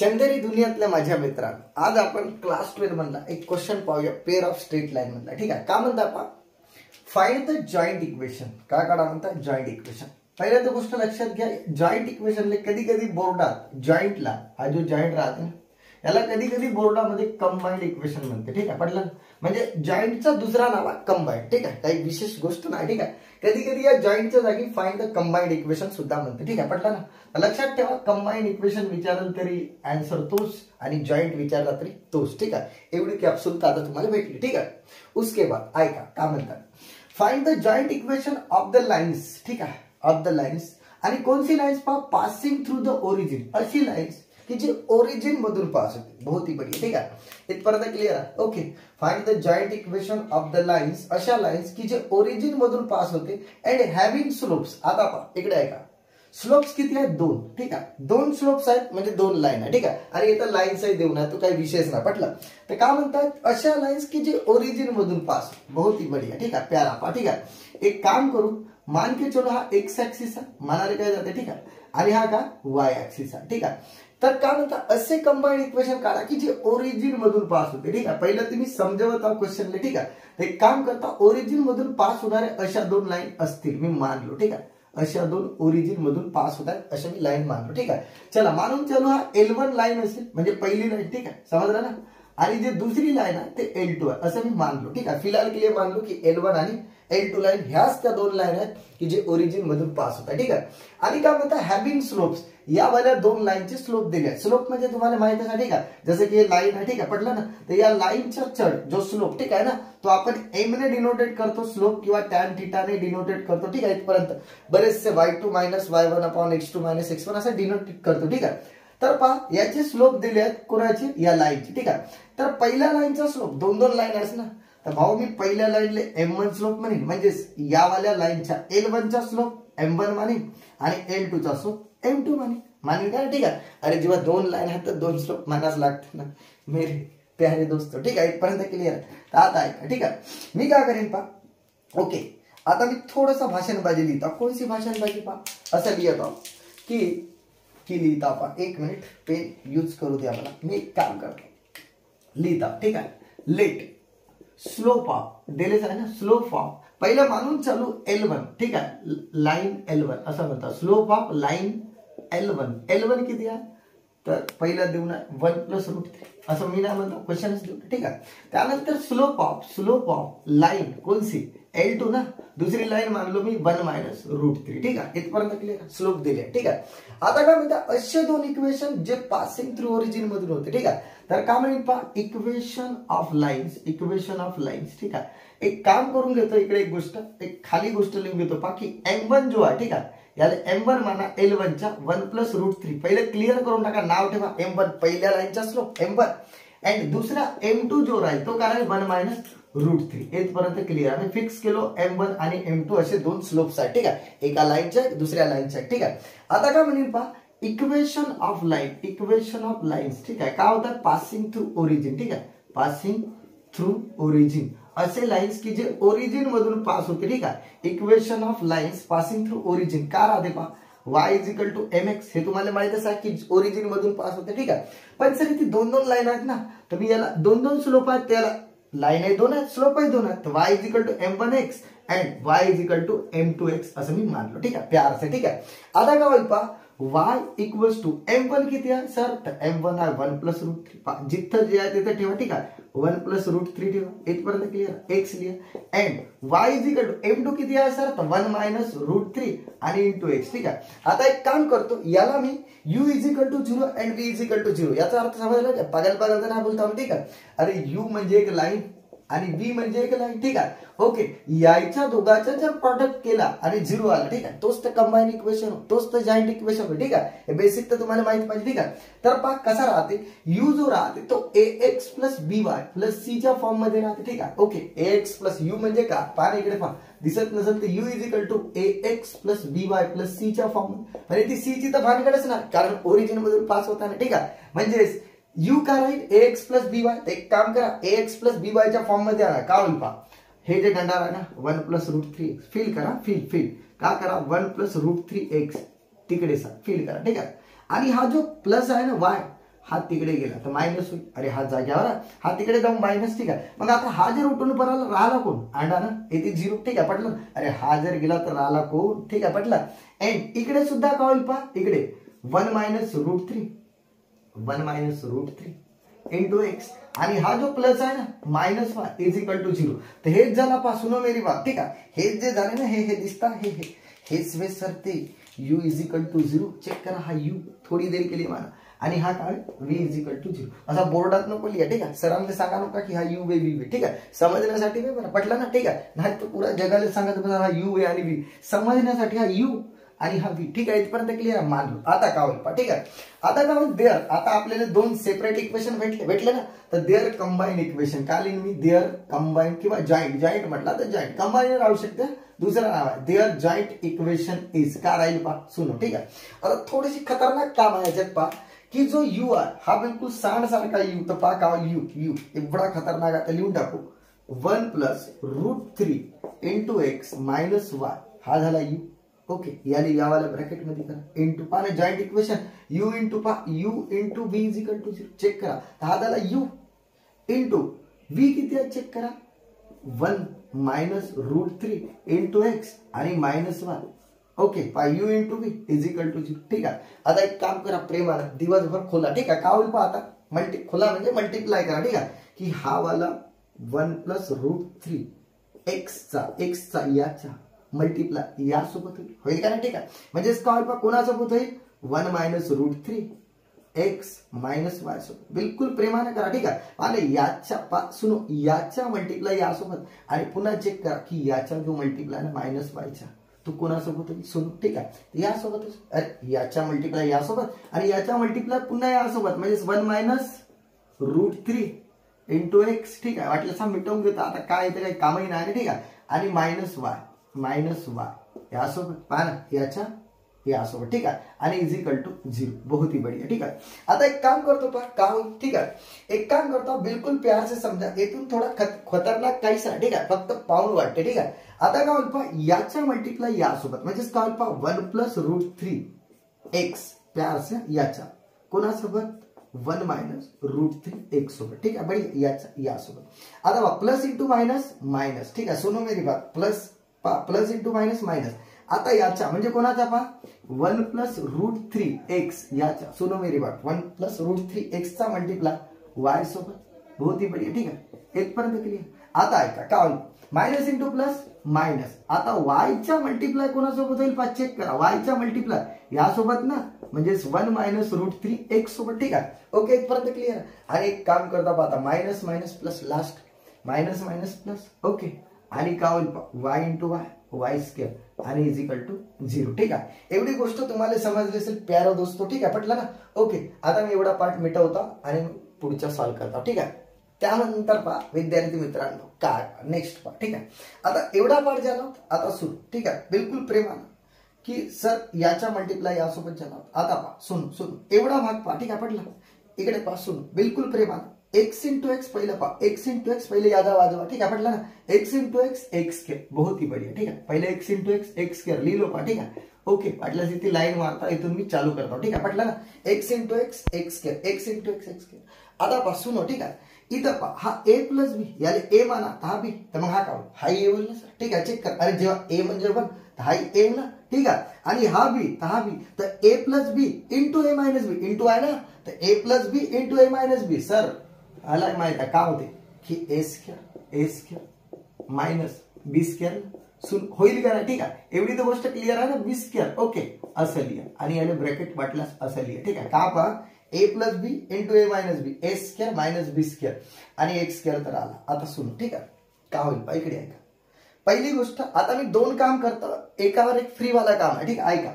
चंदेरी दुनियातल्या माझ्या मित्रांनो, आज आपण क्लास 12 मधला एक क्वेश्चन पाहूया पेअर ऑफ स्ट्रेट लाईन मधला. ठीक आहे. का म्हणता आपण फाइंड द जॉइंट इक्वेशन. काय काढा म्हणतात जॉइंट इक्वेशन. पहिल्या गोष्ट लक्षात घ्या, जॉइंट इक्वेशनला कधी कधी बोर्डात जॉइंटला हा जो जॉइंट राहते याला कधी कधी बोर्डामध्ये कंबाइंड इक्वेशन म्हणते. ठीक आहे. पडलं म्हणजे जॉइंटचा दुसरा नाव आहे कंबाइंड. ठीक आहे. काही विशेष गोष्ट नाही. ठीक आहे. कधी कधी या जॉइंटच्या जागी फाइंड द कंबाइंड इक्वेशन सुद्धा म्हणते. ठीक आहे. पडलं ना. लक्षात ठेवा, कंबाइंड इक्वेशन विचारलं तरी आन्सर तोच आणि जॉइंट विचारला तरी तोच. ठीक आहे. एवढी कॅप्सूल तर आता तुम्हाला भेटली. ठीक आहे. उसके बाद ऐका काय म्हणतात, find the joint equation of the lines. ठीक आहे. Of the lines. आणि कोणती लाइन्स पहा, पासिंग थ्रू द ओरिजिन. अशी लाइन्स की जी ओरिजिन मधून पास होते. बहुत ही बढ़िया. ठीक आहे. इथपर्यंत क्लिअर आहे. Okay. Find the joint equation of the lines. अशा लाइन्स की जे ओरिजिन मधून पास होते अँड हॅव्हिंग स्लोप्स. आता पहा इकडे ऐका, स्लोप्स किती आहेत? दोन. ठीक आहे. दोन स्लोप्स आहेत म्हणजे दोन लाईन आहे. ठीक आहे. आणि इथं लाईन्स आहे देऊन आहे, तो काही विशेष नाही. पटलं तर काय म्हणतात, अशा लाइन्स की जे ओरिजिन मधून पास. बहुत ही बढ़िया. ठीक आहे. प्यारा पहा. ठीक आहे. एक काम करू, मान के चलो हा एक्स ऍक्सिस आहे, मानाने काय जाते. ठीक आहे. आणि हा का वाय ऍक्सिस आहे. ठीक आहे. तर काय म्हणतात, असे कंबाइंड इक्वेशन काढा की जे ओरिजिन मधून पास होते. ठीक आहे. पहिलं तुम्ही समजवत आहोत क्वेश्चनला. ठीक आहे. एक काम करता, ओरिजिन मधून पास होणारे अशा दोन लाईन असतील मी मानलो. ठीक आहे. अशा दोन ओरिजिन मधून पास होत आहेत अशा मी लाईन मानलो. ठीक आहे. चला मानून चलो हा L1 लाईन असेल म्हणजे पहिली लाईन. ठीक आहे. समजलं ना. आणि जे दुसरी लाईन आहे ते L2 आहे असं मी मानलो. ठीक आहे. फिलहाल के लिए मानलो की L1 आणि L2 लाईन ह्याच त्या दोन लाईन आहेत की जे ओरिजिन मधून पास होतात. ठीक आहे. आणि काय म्हणतात, हॅव्हिंग स्लोप्स. या वाल्या दोन लाईनचे स्लोप दिले आहेत. स्लोप म्हणजे तुम्हाला माहिती आहे. ठीक आहे. जसं की हे लाईन आहे. ठीक आहे. पडलं ना. तर या लाईनचा चढ जो स्लोप ठीक आहे ना, तो आपण एम ने डिनोटेट करतो स्लोप किंवा टॅन थीटा ने डिनोटेट करतो. ठीक आहे. इथपर्यंत बरेचसे y2 - y1 upon x2 - x1 असं डिनोटेट करतो. ठीक आहे. तर पहा याचे स्लोप दिले आहेत कोणाचे, या लाईनचे. ठीक आहे. तर पहिल्या लाईनचा स्लोप दोन दोन लाईन आहेत ना, तर भाऊ मी पहिल्या लाईनले M1 स्लोप म्हणेन, म्हणजेच या वाल्या लाईनच्या L1 चा स्लोप M1 मानेन आणि L2 चा स्लोप M2 मानेन का. ठीक आहे. अरे जेव्हा दोन लाईन आहेत तर दोन स्लोप मानाच लागते ना मेरे प्यारे दोस्तों. ठीक आहे. इथपर्यंत क्लिअर आहे. तर आता ऐका. ठीक आहे. मी काय करेन पहा. ओके. आता मी थोडंसं भाषणबाजी लिहिता. कोणती भाषणबाजी पहा, असं लिहित आहो की लिहिता पहा. एक मिनिट पेन यूज करू द्या मला. मी एक काम करतो, लिहिता. ठीक आहे. लेट स्लोप ऑफ दिलेच आहे ना, स्लोप ऑफ पहिलं मानून चालू L1. ठीक आहे. लाईन L1 असं म्हणतात. Slope of line L1. L1 किती आहे तर पहिला देऊ ना 1 + √3 असं मी नाही म्हणतो, क्वेश्चनच देऊ. ठीक आहे. त्यानंतर स्लोप ऑफ लाईन कोणती L2 ना, दुसरी लाईन मानलो मी 1 - √3. ठीक आहे. इथपर्यंत क्लिअर. स्लोप दिले. ठीक आहे. आता काय म्हणतात, असे दोन इक्वेशन जे पासिंग थ्रू ओरिजिन मधून होते. ठीक आहे. तर काय म्हणेल पहा, इक्वेशन ऑफ लाईन्स. ठीक आहे. एक काम करून घेतो, इकडे एक गोष्ट, एक खाली गोष्ट लिहून घेतो पहा की M1 जो आहे. ठीक आहे. याला M1 माना L1 च्या 1 + √3. पहिले क्लिअर करून टाका, नाव ठेवा M1 पहिल्या लाईनचा स्लोप M1 अँड दुसरा M2 जो राहील तो काय 1 - √3. इथपर्यंत क्लिअर. आम्ही फिक्स केलो M1 आणि M2 असे दोन स्लोप्स आहेत. ठीक आहे. एका लाईनच्या दुसऱ्या लाईनच्या. ठीक आहे. आता काय म्हणेल पहा, इक्वेशन ऑफ लाईन्स. ठीक आहे. काय होतात, पासिंग थ्रू ओरिजिन. ठीक आहे. पासिंग थ्रू ओरिजिन असे लाइन्स की जे ओरिजिन मधून पास होते. ठीक आहे. Equation of lines passing through origin का राहते पहा, y = mx. हे तुम्हाला माहितच आहे की ओरिजिन मधून पास होते. ठीक आहे. पण सर इथे दोन दोन लाईन आहेत ना, तर मी याला दोन दोन स्लोप आहेत, त्याला लाईन आहे दोन आहेत, स्लोप आहे दोन आहेत. y = m1x and y = m2x असं मी मानलो. ठीक आहे. प्यार से. ठीक आहे. आता काय होईल पहा, y = M1 किती आहे सर, तर M1 आहे 1 + √3. जिथं जे आहे तिथं ठेवा. ठीक आहे. 1 + √3 ठेवा. इथपर्यंत क्लिअर. x लिहा. अँड y = M2 किती आहे सर, तर 1 - √3 आणि × x. ठीक आहे. आता एक काम करतो, याला मी u = 0 अँड v = 0 याचा अर्थ समजला का, पागल नाही बोलतो. ठीक आहे. अरे u म्हणजे एक लाईन आणि v म्हणजे एक लाईन. ठीक आहे. ओके. याच्या दोघांचा जर प्रॉडक्ट केला आणि 0 आला. ठीक आहे. तोच तर कंबाइंड इक्वेशन, तोच तर जॉइंट इक्वेशन. ठीक आहे. हे बेसिक तर तुम्हाला माहित पाहिजे. ठीक आहे. तर पहा कसा राहते, u जो राहते तो ax + by + c च्या फॉर्म मध्ये राहते. ठीक आहे. ओके. ax + u म्हणजे का, पहा इकडे पहा, दिसत नसेल तर u = ax + by + c च्या फॉर्म. म्हणजे ती c ची तर भानगडच ना, कारण ओरिजिन मधून पास होताना. ठीक आहे. म्हणजे u काय राहील, ax + by. एक काम करा, ax + by च्या फॉर्म मध्ये आणा. का होईल पहा, हे जे गंडार आहे ना 1 + √3x फील करा. फील का करा, 1 + √3x तिकडे सा फील करा. ठीक आहे. आणि हा जो प्लस आहे ना y, हा तिकडे गेला तर मायनस होईल, अरे हा जाग्यावर हा तिकडे जाऊन मायनस, ठीक आहे. मग आता हा जर उठून परत राहिला कोण अंडा ना, येथे 0, ठीक आहे पटलं. अरे हा जर गेला तर राहिला कोण, ठीक आहे पटलं. एंड इकडे सुद्धा काय होईल पहा, इकडे 1 minus root 3, 1 minus root 3 into X, आणि हा जो प्लस आहे ना minus Y is equal to 0. तर हेच झाला पासून मेरी बात, ठीक आहे. हेच जे झाले ना हे दिसता हेच वे सर ते u is equal to 0. Check करा हा u थोडी देर के लिए माना, आणि हा काय v इज इक्वल टू 0. असा बोर्डात नको लिहा, ठीक आहे. सरांना सांगा नका की हा u वे v वे, ठीक आहे. समजण्यासाठी बरं पटलं ना, ठीक आहे. नाही तर पुरा जगाला सांगत बसा हा u वे आणि v, समजण्यासाठी हा u आणि हा v, ठीक आहे. इथपर्यंत क्लिअर मानलो. आता काय होईल, ठीक आहे. आता काय होईल, देअर, आता आपल्याला दोन सेपरेट इक्वेशन भेटले ना, तर देअर कंबाईन इक्वेशन काय लिहिन मी, देअर कंबाईन किंवा जॉईंट म्हटला तर जॉईंट कंबाईन राहू शकते. दुसरा नाव आहे देअर जॉईंट इक्वेशन इज, काय राहील पहा सुनो, ठीक आहे. आता थोडीशी खतरनाक काम आहे याच्यात पहा, की जो u आहे हा बिलकुल सांडसारखा u, तर पहा काय u एवढा खतरनाक आहे, लिहून टाकू 1 plus root 3 into X minus Y, हा झाला u. ओके, याने यावाला ब्रॅकेट मध्ये करा इंटू पहा जॉईंट इक्वेशन u इंटू पहा u into v is equal to 0. Check करा, हा झाला u इंटू v किती आहे चेक करा, 1 मायनस रूट 3 इंटू एक्स आणि मायनस वाय. ओके, पहा u into v is equal to 0, ठीक आहे. आता एक काम करा प्रेमानं, दिवसभर खोला, ठीक आहे. काय होईल पहा आता, खोला म्हणजे मल्टिप्लाय करा, ठीक आहे. की हा वाला 1 प्लस रूट 3 एक्सचा याचा मल्टिप्लाय यासोबत होईल का ना, ठीक आहे. म्हणजेच काय होईल कोणासोबत होईल, 1 minus root 3 X minus Y सोबत. बिलकुल प्रेमाने करा, ठीक आहे. आणि याच्या सुनो याच्या मल्टिप्लाय यासोबत, आणि पुन्हा चेक करा की याचा जो मल्टिप्लाय ना मायनस वायचा तो कोणासोबत होईल, सुनो, ठीक आहे. यासोबतच, अरे याच्या मल्टिप्लाय यासोबत आणि याच्या मल्टिप्लाय पुन्हा यासोबत, म्हणजे 1 मायनस रूट 3 इंटू एक्स, ठीक आहे. वाटलं सांग मिटवून घेता, आता काय येते काही कामही नाही, ठीक आहे. आणि मायनस वाय यासोबत, पहा ना याच्या यासोबत, ठीक आहे. आणि इज इक्वल टू 0. बहुत ही बढ़िया, ठीक आहे. आता एक काम करतो पहा काय होईल, ठीक आहे. एक काम करतो, बिलकुल प्यार से समजा, येथून थोडा खतरनाक काहीच नाही, ठीक आहे. फक्त पाऊल वाटते, ठीक आहे. आता काय होईल पहा, याच्या मल्टिप्लाय यासोबत, म्हणजेच काय होईल पहा 1 प्लस रूट 3 एक्स प्यार से याच्या कोणासोबत 1 मायनस रूट 3 एक्स सोबत, ठीक आहे. बड़ी यासोबत. आता पहा प्लस इंटू मायनस, ठीक आहे. सुनो मेरी बात, प्लस इंटू मायनस. आता याच्या म्हणजे कोणाचा पहा 1 प्लस रूट 3 एक्स याच्या, सुनो मेरी बात, 1 प्लस रूट 3 एक्सचा मल्टिप्लाय वाय सोबत. बहुत ही बढ़िया, ठीक आहे. इथपर्यंत क्लिअर. आता ऐका काय होईल, मायनस इंटू प्लस मायनस. आता वायच्या मल्टिप्लाय कोणासोबत होईल पहा, चेक करा, वायच्या मल्टिप्लाय यासोबत ना, म्हणजे 1 मायनस रूट 3 एक्स सोबत, ठीक आहे. ओके, इथपर्यंत क्लिअर. आणि एक काम करता पाहता, minus minus plus last minus minus plus, okay. आणि काय होईल वाय इंटू वाय स्क्वेअर आणि इज इक्वल टू 0, ठीक आहे. एवढी गोष्ट तुम्हाला समजली असेल प्यारो दोस्तो, ठीक आहे. पटलं ना. ओके, आता मी एवढा पार्ट मिटवता आणि पुढचा सॉल्व्ह करता, ठीक आहे. त्यानंतर पहा विद्यार्थी मित्रांनो काय नेक्स्ट पहा, ठीक आहे. आता एवढा पार्ट झाला, आता सुरू, ठीक आहे. बिलकुल प्रेमानं की सर याच्या मल्टिप्लाय यासोबत झाला. आता पहा सुन एवढा भाग पहा, ठीक आहे. पटला, इकडे पहा सुन, बिलकुल प्रेमानं एक्स इंटू एक्स पहले पहा, एक्स इंटू एक्स पहले यादा वाजवा, ठीक है. पटला ना, x into x x square. बहुत ही बढ़िया, ठीक है. पहले x into x x square लिहिलो पहा, ठीक है. ओके, वाटल्यास इथे लाईन मारता, इथून मी चालू करतो, ठीक है. पटला ना, x into x x square, x into x x square. आता पहा सुनो, ठीक आहे. इथं पहा हा ए प्लस बी, याला ए माना हा बी, तर मग हा काय हा ए होईल ना सर, ठीक आहे. चेक कर, अरे जेव्हा ए म्हणजे 1 तर हा ए ना, ठीक आहे. आणि हा बी तर हा बी, तर ए प्लस बी इंटू ए मायनस बी इंटू आहे ना, तर ए प्लस बी इंटू ए मायनस बी. सर अलग माहित आहे काय होते की ए स्क्वेअर मायनस बी स्क्वेअर सुन होईल का ना, ठीक आहे. एवढी तर गोष्ट क्लिअर आहे ना, बी स्क्वेअर. ओके, असं लिहा आणि याने ब्रॅकेट वाटल्यास असं लिहा, ठीक आहे. का पहा ए प्लस बी इंटू ए मायनस बी, ए स्क्वेअर मायनस बी स्क्वेअर आणि एक्स स्क्वेअर तर आला. आता सुन, ठीक आहे. का होईल पहा, इकडे ऐका. पहिली गोष्ट, आता मी 2 काम करतो, एकावर एक फ्री वाला काम आहे, ठीक आहे. ऐका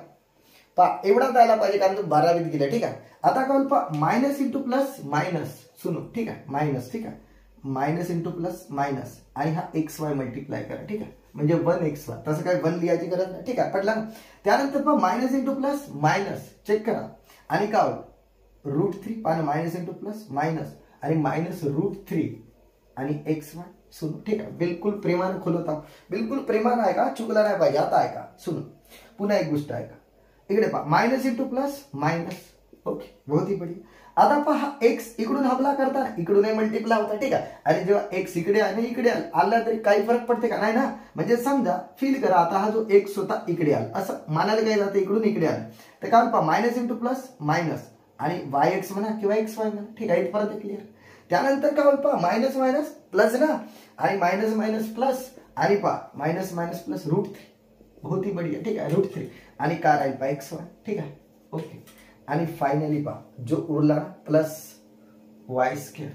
पहा, एवढा द्यायला पाहिजे कारण तो 12वीत गेला, ठीक आहे. आता काय होईल पहा, मायनस इंटू प्लस मायनस, सुनो, ठीक आहे. मायनस, ठीक आहे. मायनस इंटू प्लस मायनस आणि हा एक्स वाय मल्टिप्लाय करा, ठीक आहे. म्हणजे 1 एक्स वाय, तसं काय 1 लिहायची गरज नाही, ठीक आहे. पटला ना. त्यानंतर पहा minus into plus minus, check करा. आणि काय होईल रूट 3 पाहा, मायनस इंटू प्लस मायनस आणि मायनस रूट 3 आणि एक्स वाय, सुनो, ठीक आहे. बिलकुल प्रेमानं खोलत आहोत, बिलकुल प्रेमानं ऐका, चुकला नाही पाहिजे. आता ऐका, सुनो, पुन्हा एक गोष्ट ऐका. इकडे पहा minus into plus minus, okay, बहुत ही बढ़िया. आता पहा एक्स इकडून हमला करताना इकडूनही मल्टिप्लाय होता, ठीक आहे. आणि जेव्हा एक्स इकडे आणि इकडे आला तरी काही फरक पडते का? नाही ना. म्हणजे समजा फील करा आता हा जो एक्स होता इकडे आला, असं मानायला काय जातं इकडून इकडे आलं तर काय पहा मायनस इंटू प्लस मायनस आणि वाय एक्स म्हणा किंवा एक्स वाय म्हणा, ठीक आहे. इथपर्यंत क्लिअर. त्यानंतर काय होईल पहा मायनस मायनस प्लस ना आणि मायनस मायनस प्लस आणि पहा मायनस मायनस प्लस √3 बहुत ही बढ़िया, ठीक आहे. √3 आणि काय राहील पहा एक्स वाय, ठीक आहे. ओके. आणि फायनली पहा जो उरला प्लस वाय स्क्वेअर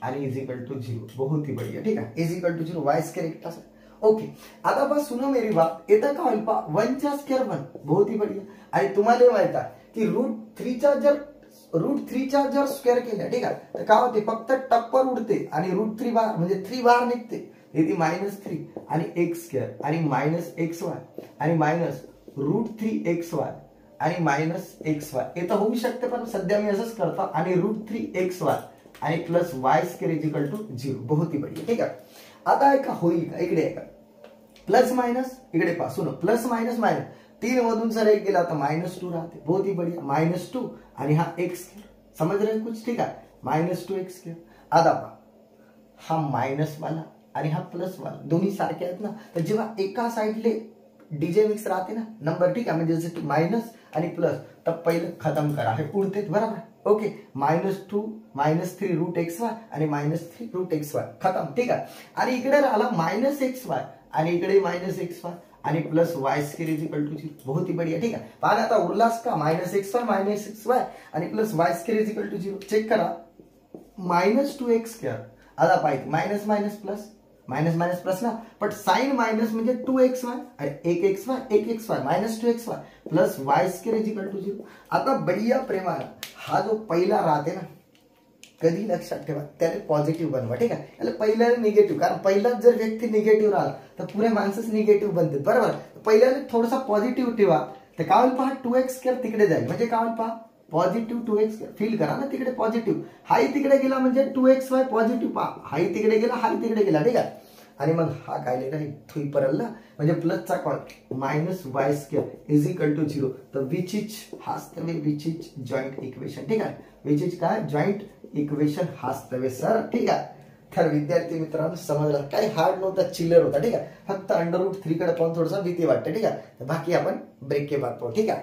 आणि इज इक्वल टू 0, बहुत ही बढ़िया, ठीक आहे. Is equal to 0 Y square एक तास. ओके. आता बस सुनो मेरी बात, इथं काय होईल पहा 1 चा स्क्वेअर 1, बहुत ही बढ़िया. आणि तुम्हाला माहित आहे की √3 चा जर स्क्वेअर केला, ठीक आहे, तर काय होते फक्त टप्पर उडते आणि √3 बाहेर म्हणजे 3 बाहेर निघते. येते -3 आणि एक्स स्क्वेअर आणि मायनस एक्स वाय आणि मायनस √3xy आणि मायनस एक्स वाय. इथं होऊ शकते पण सध्या मी असंच करतो आणि √3xy आणि plus Y square is equal to 0, बहुत ही बढ़िया, ठीक आहे. आता एका होईल का इकडे आहे का प्लस मायनस इकडे पासून प्लस मायनस मायनस 3 मधून जर एक गेला तर -2 राहते, बहुत ही बढ़िया. -2 आणि हा एक्स स्क्वेअर, समझ रहे कुछ, ठीक आहे. -2x². आता पहा हा मायनस वाला आणि हा प्लस वाला दोन्ही सारखे आहेत ना, तर जेव्हा एका साइडले डीजे मिक्स राहते ना नंबर, ठीक आहे, म्हणजे जसं की मायनस आणि प्लस, तर पहिलं खतम करा हे उडते बरोबर. ओके. -2 -3 √xy आणि -3 √xy खतम, ठीक आहे. आणि इकडे राहिला -xy आणि इकडे -xy आणि plus Y square is equal to 0, बहुत ही बढ़िया, ठीक आहे. पहा आता उरलास का -xy आणि plus Y square is equal to 0. Check करा -2x². आता पाहिजे minus minus plus minus minus plus ना, पण साइन मायनस म्हणजे 2xy आणि 1xy -2xy plus Y square is equal to 0. आता बढ़िया प्रेमानं हा जो पहिला राहते ना कधी लक्षात ठेवा त्याला पॉझिटिव्ह बनवा, ठीक आहे. त्याला पहिल्याला निगेटिव्ह, कारण पहिलाच जर व्यक्ती निगेटिव्ह राहिला तर पुरे माणसंच निगेटिव्ह बनते बरोबर. पहिल्याला थोडासा पॉझिटिव्ह ठेवा तर काय होईल पहा 2x² तिकडे जाईल म्हणजे काय होईल पहा पॉझिटिव्ह 2x². फील करा ना तिकडे पॉझिटिव्ह, हाही तिकडे गेला म्हणजे 2xy पॉझिटिव्ह पहा, हाही तिकडे गेला हाही तिकडे गेला, ठीक आहे. आणि मग हा काय लिहिला थ्री परलला म्हणजे प्लसचा कॉल -y² इज इक्वल टू 0. तर विच इज हाच तवे विच इज जॉइंट इक्वेशन, ठीक आहे. विच इज काय जॉइंट इक्वेशन हाच तवे सर, ठीक आहे. तर विद्यार्थी मित्रांनो समजलं, काही हार्ड नव्हता, चिल्लर होता, ठीक आहे. फक्त √3 कडे पाहून थोडंसं भीती वाटते, ठीक आहे. बाकी आपण ब्रेक के बाद पाहू, ठीक आहे.